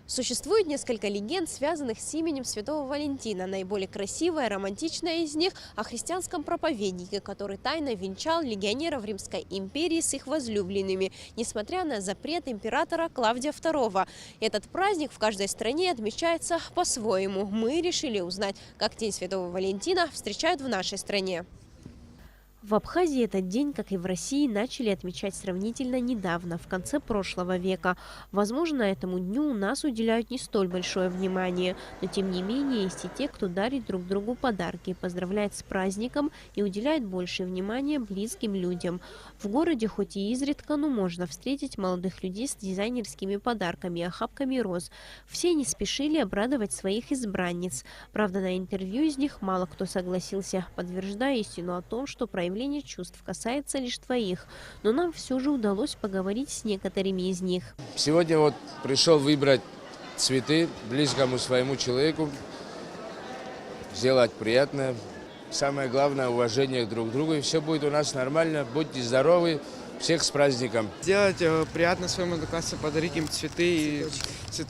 Существует несколько легенд, связанных с именем Святого Валентина. Наиболее красивая, романтичная из них о христианском проповеднике, который тайно венчал легионеров Римской империи с их возлюбленными, несмотря на запрет императора Клавдия II. Этот праздник в каждой стране отмечается по-своему. Мы решили узнать, как День Святого Валентина встречают в нашей стране. В Абхазии этот день, как и в России, начали отмечать сравнительно недавно, в конце прошлого века. Возможно, этому дню у нас уделяют не столь большое внимание, но тем не менее есть и те, кто дарит друг другу подарки, поздравляет с праздником и уделяет больше внимания близким людям. В городе хоть и изредка, но можно встретить молодых людей с дизайнерскими подарками, охапками роз. Все не спешили обрадовать своих избранниц. Правда, на интервью из них мало кто согласился, подтверждая истину о том, что проявление чувств касается лишь твоих, но нам все же удалось поговорить с некоторыми из них. Сегодня вот пришел выбрать цветы близкому своему человеку, сделать приятное. Самое главное — уважение друг к другу, и все будет у нас нормально. Будьте здоровы, всех с праздником. Сделать приятно своему однокласснику, подарить им цветы,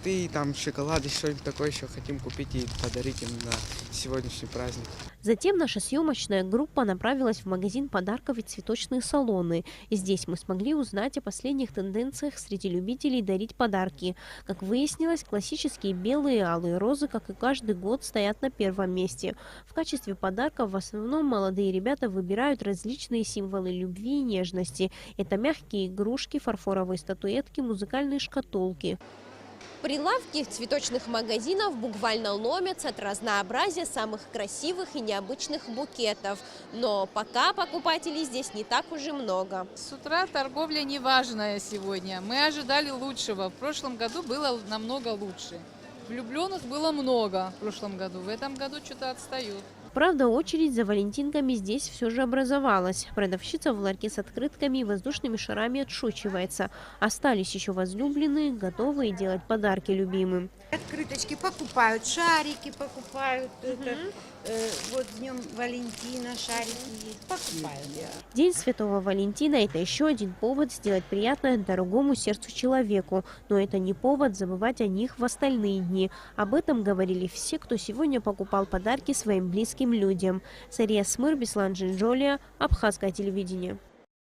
и там шоколад, и что-нибудь такое еще хотим купить и подарить им на сегодняшний праздник. Затем наша съемочная группа направилась в магазин подарков и цветочные салоны. И здесь мы смогли узнать о последних тенденциях среди любителей дарить подарки. Как выяснилось, классические белые и алые розы, как и каждый год, стоят на первом месте. В качестве подарков в основном молодые ребята выбирают различные символы любви и нежности. Это мягкие игрушки, фарфоровые статуэтки, музыкальные шкатулки. Прилавки цветочных магазинов буквально ломятся от разнообразия самых красивых и необычных букетов. Но пока покупателей здесь не так уж и много. С утра торговля неважная сегодня. Мы ожидали лучшего. В прошлом году было намного лучше. Влюбленных было много в прошлом году. В этом году что-то отстают. Правда, очередь за валентинками здесь все же образовалась. Продавщица в ларьке с открытками и воздушными шарами отшучивается. Остались еще возлюбленные, готовые делать подарки любимым. Открыточки покупают, шарики покупают. Вот с Днем Валентина шарики есть. Покупают. День Святого Валентина – это еще один повод сделать приятное дорогому сердцу человеку. Но это не повод забывать о них в остальные дни. Об этом говорили все, кто сегодня покупал подарки своим близким людям. Сария Смыр, Беслан Джинджолия, Абхазское телевидение.